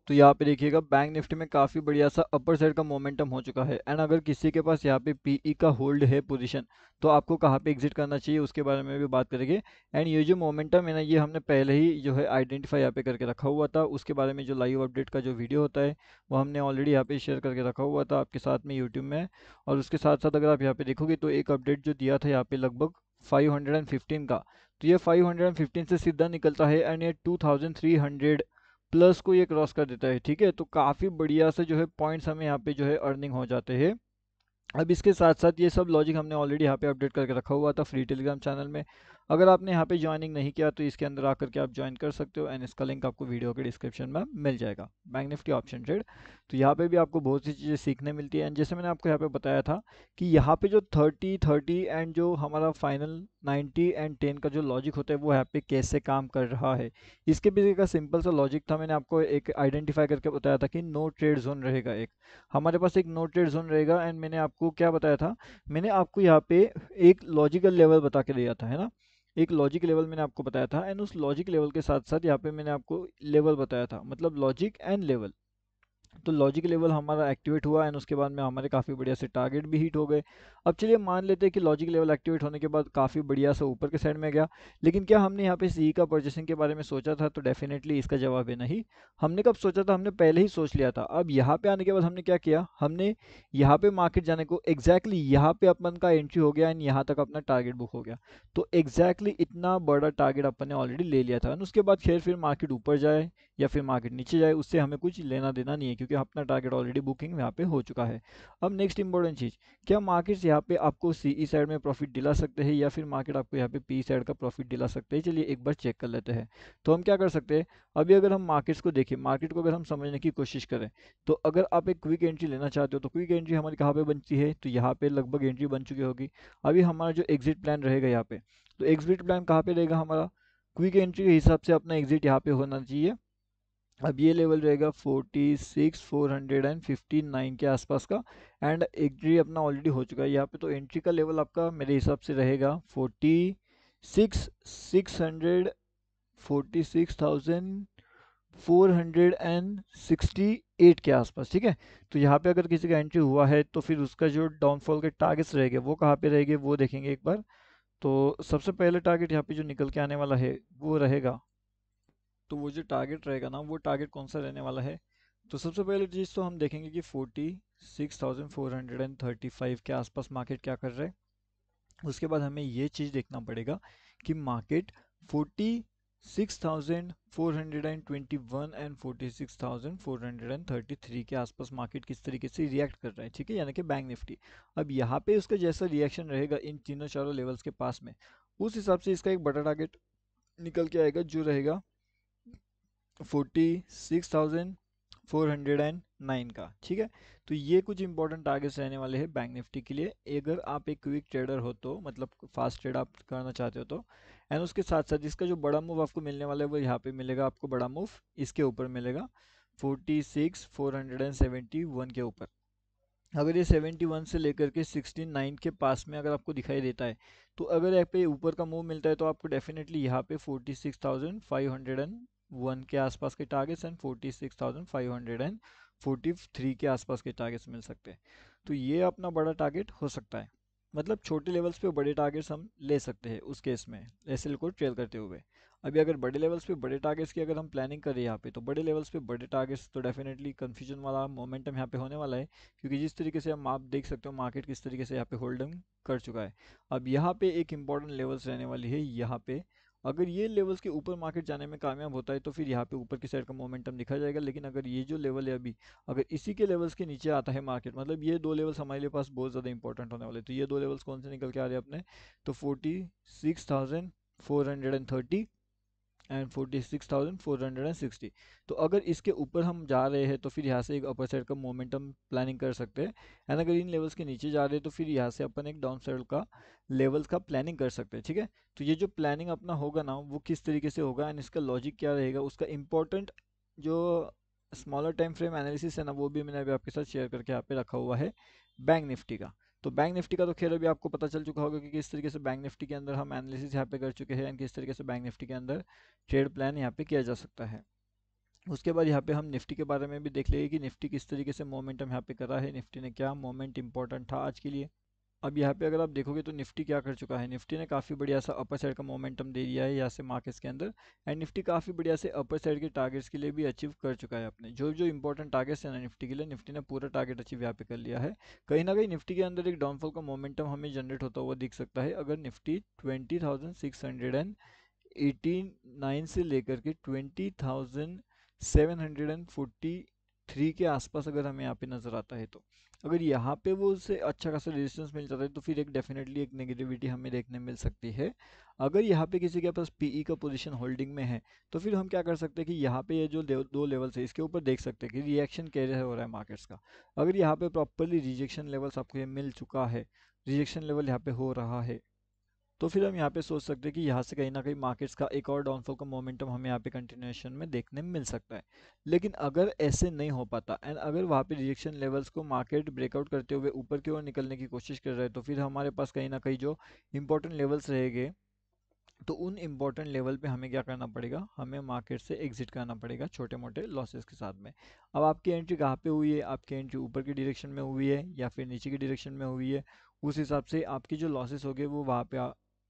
तो यहाँ पे देखिएगा बैंक निफ्टी में काफ़ी बढ़िया सा अपर साइड का मोमेंटम हो चुका है। एंड अगर किसी के पास यहाँ पे पीई का होल्ड है पोजीशन, तो आपको कहाँ पे एग्जिट करना चाहिए उसके बारे में भी बात करेंगे। एंड ये जो मोमेंटम है ना, ये हमने पहले ही जो है आइडेंटिफाई यहाँ पे करके रखा हुआ था। उसके बारे में जो लाइव अपडेट का जो वीडियो होता है वो हमने ऑलरेडी यहाँ पे शेयर करके रखा हुआ था आपके साथ में यूट्यूब में। और उसके साथ साथ अगर आप यहाँ पे देखोगे तो एक अपडेट जो दिया था यहाँ पे लगभग 515 का, तो ये 515 से सीधा निकलता है एंड ये 2300 प्लस को ये क्रॉस कर देता है। ठीक है, तो काफ़ी बढ़िया से जो है पॉइंट्स हमें यहाँ पे जो है अर्निंग हो जाते हैं। अब इसके साथ साथ ये सब लॉजिक हमने ऑलरेडी यहाँ पे अपडेट करके रखा हुआ था फ्री टेलीग्राम चैनल में। अगर आपने यहाँ पे ज्वाइनिंग नहीं किया तो इसके अंदर आकर के आप ज्वाइन कर सकते हो एंड इसका लिंक आपको वीडियो के डिस्क्रिप्शन में मिल जाएगा। बैंक निफ्टी ऑप्शन ट्रेड, तो यहाँ पे भी आपको बहुत सी चीज़ें सीखने मिलती है। एंड जैसे मैंने आपको यहाँ पे बताया था कि यहाँ पे जो 30-30 एंड जो हमारा फाइनल 90 एंड 10 का जो लॉजिक होता है वो यहाँ पे कैसे काम कर रहा है, इसके पीछे का सिंपल सा लॉजिक था। मैंने आपको एक आइडेंटिफाई करके बताया था कि नो ट्रेड जोन रहेगा एक, हमारे पास एक नो ट्रेड जोन रहेगा। एंड मैंने आपको क्या बताया था, मैंने आपको यहाँ पे एक लॉजिकल लेवल बता के दिया था, है ना। एक लॉजिक लेवल मैंने आपको बताया था एंड उस लॉजिक लेवल के साथ साथ यहाँ पे मैंने आपको लेवल बताया था, मतलब लॉजिक एंड लेवल। तो लॉजिक लेवल हमारा एक्टिवेट हुआ एंड उसके बाद में हमारे काफ़ी बढ़िया से टारगेट भी हिट हो गए। अब चलिए मान लेते हैं कि लॉजिक लेवल एक्टिवेट होने के बाद काफ़ी बढ़िया से ऊपर के साइड में गया, लेकिन क्या हमने यहाँ पे सी का परचेसिंग के बारे में सोचा था? तो डेफिनेटली इसका जवाब है नहीं। हमने कब सोचा था? हमने पहले ही सोच लिया था। अब यहाँ पे आने के बाद हमने क्या किया, हमने यहाँ पे मार्केट जाने को एग्जैक्टली यहाँ पे अपन का एंट्री हो गया एंड यहाँ तक अपना टारगेट बुक हो गया। तो एग्जैक्टली इतना बड़ा टारगेट अपन ने ऑलरेडी ले लिया था। उसके बाद खैर फिर मार्केट ऊपर जाए या फिर मार्केट नीचे जाए उससे हमें कुछ लेना देना नहीं है, क्योंकि अपना टारगेट ऑलरेडी बुकिंग यहाँ पे हो चुका है। अब नेक्स्ट इंपॉर्टेंट चीज़, क्या मार्केट्स यहाँ पे आपको सीई साइड में प्रॉफिट दिला सकते हैं या फिर मार्केट आपको यहाँ पे पी साइड का प्रॉफिट दिला सकते हैं? चलिए एक बार चेक कर लेते हैं। तो हम क्या कर सकते हैं, अभी अगर हम मार्केट्स को देखें, मार्केट को अगर हम समझने की कोशिश करें, तो अगर आप एक क्विक एंट्री लेना चाहते हो तो क्विक एंट्री हमारी कहाँ पे बनती है? तो यहाँ पे लगभग एंट्री बन चुकी होगी। अभी हमारा जो एग्जिट प्लान रहेगा यहाँ पे, तो एग्जिट प्लान कहाँ पे रहेगा हमारा? क्विक एंट्री के हिसाब से अपना एग्जिट यहाँ पे होना चाहिए। अब ये लेवल रहेगा 46,459 के आसपास का एंड एंट्री अपना ऑलरेडी हो चुका है यहाँ पे। तो एंट्री का लेवल आपका मेरे हिसाब से रहेगा 46,600 46,468 के आसपास। ठीक है, तो यहाँ पे अगर किसी का एंट्री हुआ है तो फिर उसका जो डाउनफॉल के टारगेट्स रहेंगे वो कहाँ पे रहेंगे वो देखेंगे एक बार। तो सबसे पहले टारगेट यहाँ पे जो निकल के आने वाला है वो रहेगा, तो वो जो टारगेट रहेगा ना, वो टारगेट कौन सा रहने वाला है? तो सबसे पहले चीज़ तो हम देखेंगे कि 46,435 के आसपास मार्केट क्या कर रहा है। उसके बाद हमें ये चीज़ देखना पड़ेगा कि मार्केट 46,421 एंड 46,433 के आसपास मार्केट किस तरीके से रिएक्ट कर रहा है। ठीक है, यानी कि बैंक निफ्टी। अब यहाँ पे उसका जैसा रिएक्शन रहेगा इन तीनों चारों लेवल्स के पास में, उस हिसाब से इसका एक बड़ा टारगेट निकल के आएगा जो रहेगा 46,409 का। ठीक है, तो ये कुछ इंपॉर्टेंट टारगेट्स रहने वाले हैं बैंक निफ्टी के लिए, अगर आप एक क्विक ट्रेडर हो तो, मतलब फास्ट ट्रेड आप करना चाहते हो तो। एंड उसके साथ साथ इसका जो बड़ा मूव आपको मिलने वाला है वो यहाँ पे मिलेगा आपको, बड़ा मूव इसके ऊपर मिलेगा 46,471 के ऊपर। अगर ये 71 से लेकर के 69 के पास में अगर आपको दिखाई देता है, तो अगर यहाँ पे ऊपर का मूव मिलता है तो आपको डेफिनेटली यहाँ पे 46,501 के आसपास के टारगेट्स एंड 46,543 के आसपास के टारगेट्स मिल सकते हैं। तो ये अपना बड़ा टारगेट हो सकता है, मतलब छोटे लेवल्स पे बड़े टारगेट्स हम ले सकते हैं उस केस में एसएल को ट्रेल करते हुए। अभी अगर बड़े लेवल्स पे बड़े टारगेट्स की अगर हम प्लानिंग करें यहाँ पे, तो बड़े लेवल्स पे बड़े टारगेट्स तो डेफिनेटली कंफ्यूजन वाला मोमेंटम यहाँ पे होने वाला है, क्योंकि जिस तरीके से हम आप देख सकते हो मार्केट किस तरीके से यहाँ पे होल्डिंग कर चुका है। अब यहाँ पे एक इंपॉर्टेंट लेवल्स रहने वाली है यहाँ पे, अगर ये लेवल्स के ऊपर मार्केट जाने में कामयाब होता है तो फिर यहाँ पे ऊपर की साइड का मोमेंटम दिखा जाएगा। लेकिन अगर ये जो लेवल है अभी, अगर इसी के लेवल्स के नीचे आता है मार्केट, मतलब ये दो लेवल्स हमारे लिए पास बहुत ज़्यादा इंपॉर्टेंट होने वाले। तो ये दो लेवल्स कौन से निकल के आ रहे हैं अपने? तो 46,430 एंड 46,460। तो अगर इसके ऊपर हम जा रहे हैं तो फिर यहाँ से एक अपर साइड का मोमेंटम प्लानिंग कर सकते हैं। एंड अगर इन लेवल्स के नीचे जा रहे हैं तो फिर यहाँ से अपन एक डाउन साइड का लेवल्स का प्लानिंग कर सकते हैं। ठीक है, तो ये जो प्लानिंग अपना होगा ना वो किस तरीके से होगा एंड इसका लॉजिक क्या रहेगा, उसका इंपॉर्टेंट जो स्मॉलर टाइम फ्रेम एनालिसिस है ना, वो भी मैंने अभी आपके साथ शेयर करके यहाँ पे रखा हुआ है बैंक निफ्टी का। तो बैंक निफ्टी का तो खैर अभी आपको पता चल चुका होगा कि किस तरीके से बैंक निफ्टी के अंदर हम एनालिसिस यहाँ पे कर चुके हैं एंड किस तरीके से बैंक निफ्टी के अंदर ट्रेड प्लान यहाँ पे किया जा सकता है। उसके बाद यहाँ पे हम निफ्टी के बारे में भी देख लेंगे कि निफ्टी किस तरीके से मोमेंटम यहाँ पे करा है, निफ्टी ने क्या मोमेंट इंपॉर्टेंट था आज के लिए। अब यहाँ पे अगर आप देखोगे तो निफ्टी क्या कर चुका है, निफ्टी ने काफ़ी बढ़िया सा अपर साइड का मोमेंटम दे दिया है यहाँ से मार्केट्स के अंदर। एंड निफ्टी काफ़ी बढ़िया से अपर साइड के टारगेट्स के लिए भी अचीव कर चुका है अपने जो जो इंपॉर्टेंट टारगेट्स है ना निफ्टी के लिए, निफ्टी ने पूरा टारगेट अचीव यहाँ पे कर लिया है। कहीं ना कहीं निफ्टी के अंदर एक डाउनफॉल का मोमेंटम हमें जनरेट होता हुआ दिख सकता है अगर निफ्टी 20,689 से लेकर के 20,743 के आसपास अगर हमें यहाँ पे नज़र आता है, तो अगर यहाँ पे वो उससे अच्छा खासा रेजिस्टेंस मिल जाता है तो फिर एक डेफिनेटली एक नेगेटिविटी हमें देखने मिल सकती है। अगर यहाँ पे किसी के पास पीई का पोजीशन होल्डिंग में है तो फिर हम क्या कर सकते हैं कि यहाँ पे ये जो दो लेवल्स है इसके ऊपर देख सकते हैं कि रिएक्शन कैसे हो रहा है मार्केट्स का। अगर यहाँ पे प्रॉपरली रिजेक्शन लेवल्स आपको ये मिल चुका है, रिजेक्शन लेवल यहाँ पे हो रहा है, तो फिर हम यहाँ पे सोच सकते हैं कि यहाँ से कहीं ना कहीं मार्केट्स का एक और डाउनफॉल का मोमेंटम हमें यहाँ पे कंटिन्यूएशन में देखने मिल सकता है। लेकिन अगर ऐसे नहीं हो पाता एंड अगर वहाँ पे रिजेक्शन लेवल्स को मार्केट ब्रेकआउट करते हुए ऊपर की ओर निकलने की कोशिश कर रहा है, तो फिर हमारे पास कहीं ना कहीं जो इंपॉर्टेंट लेवल्स रहेंगे तो उन इम्पोर्टेंट लेवल पे हमें क्या करना पड़ेगा, हमें मार्केट से एग्जिट करना पड़ेगा छोटे मोटे लॉसेस के साथ में। अब आपकी एंट्री कहाँ पे हुई है, आपकी एंट्री ऊपर की डायरेक्शन में हुई है या फिर नीचे की डायरेक्शन में हुई है, उस हिसाब से आपकी जो लॉसेस हो गए वो वहाँ पे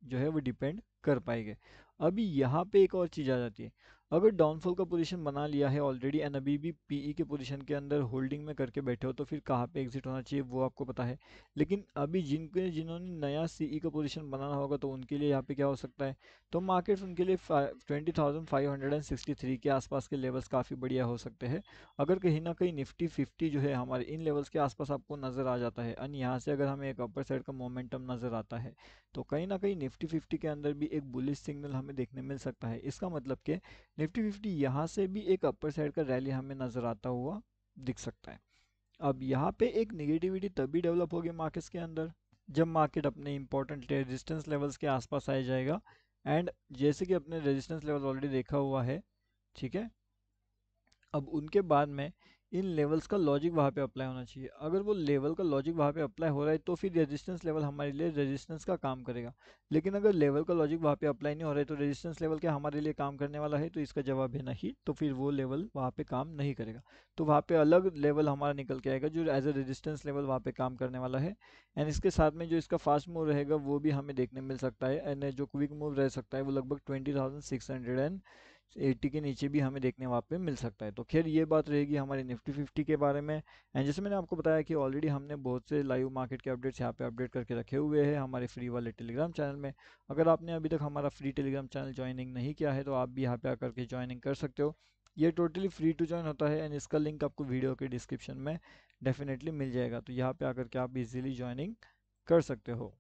जो है वो डिपेंड कर पाएंगे। अभी यहाँ पे एक और चीज़ आ जाती है, अगर डाउनफॉल का पोजीशन बना लिया है ऑलरेडी एंड अभी भी पीई के पोजीशन के अंदर होल्डिंग में करके बैठे हो, तो फिर कहाँ पे एग्जिट होना चाहिए वो आपको पता है। लेकिन अभी जिन्होंने नया सीई का पोजीशन बनाना होगा तो उनके लिए यहाँ पे क्या हो सकता है, तो मार्केट्स उनके लिए 20,563 के आसपास के लेवल्स काफ़ी बढ़िया हो सकते हैं। अगर कहीं ना कहीं निफ्टी 50 जो है हमारे इन लेवल्स के आसपास आपको नज़र आ जाता है एंड यहाँ से अगर हमें एक अपर साइड का मोमेंटम नज़र आता है, तो कहीं ना कहीं निफ्टी 50 के अंदर भी एक बुलिश सिग्नल हमें देखने मिल सकता है। इसका मतलब कि निफ्टी 50 यहाँ से भी एक अपर साइड का रैली हमें नज़र आता हुआ दिख सकता है। अब यहाँ पे एक नेगेटिविटी तभी डेवलप होगी मार्केट्स के अंदर जब मार्केट अपने इंपॉर्टेंट रेजिस्टेंस लेवल्स के आसपास आ जाएगा। एंड जैसे कि अपने रेजिस्टेंस लेवल ऑलरेडी देखा हुआ है, ठीक है, अब उनके बाद में इन लेवल्स का लॉजिक वहाँ पे अप्लाई होना चाहिए। अगर वो लेवल का लॉजिक वहाँ पे अप्लाई हो रहा है तो फिर रेजिस्टेंस लेवल हमारे लिए रेजिस्टेंस का काम करेगा। लेकिन अगर लेवल का लॉजिक वहाँ पे अप्लाई नहीं हो रहा है तो रेजिस्टेंस लेवल क्या हमारे लिए काम करने वाला है, तो इसका जवाब है नहीं, तो फिर वो लेवल वहाँ पे काम नहीं करेगा। तो वहाँ पे अलग लेवल हमारा निकल के आएगा जो एज अ रेजिस्टेंस लेवल वहाँ पे काम करने वाला है। एंड इसके साथ में जो इसका फास्ट मूव रहेगा वो भी हमें देखने मिल सकता है। एंड जो क्विक मूव रह सकता है वो लगभग 20,680 के नीचे भी हमें देखने वहाँ पे मिल सकता है। तो खैर ये बात रहेगी हमारी निफ्टी 50 के बारे में। एंड जैसे मैंने आपको बताया कि ऑलरेडी हमने बहुत से लाइव मार्केट के अपडेट्स यहाँ पे अपडेट करके रखे हुए हैं हमारे फ्री वाले टेलीग्राम चैनल में। अगर आपने अभी तक हमारा फ्री टेलीग्राम चैनल ज्वाइनिंग नहीं किया है तो आप भी यहाँ पे आकर के ज्वाइनिंग कर सकते हो। ये टोटली फ्री टू ज्वाइन होता है एंड इसका लिंक आपको वीडियो के डिस्क्रिप्शन में डेफिनेटली मिल जाएगा, तो यहाँ पे आकर के आप इजीली ज्वाइनिंग कर सकते हो।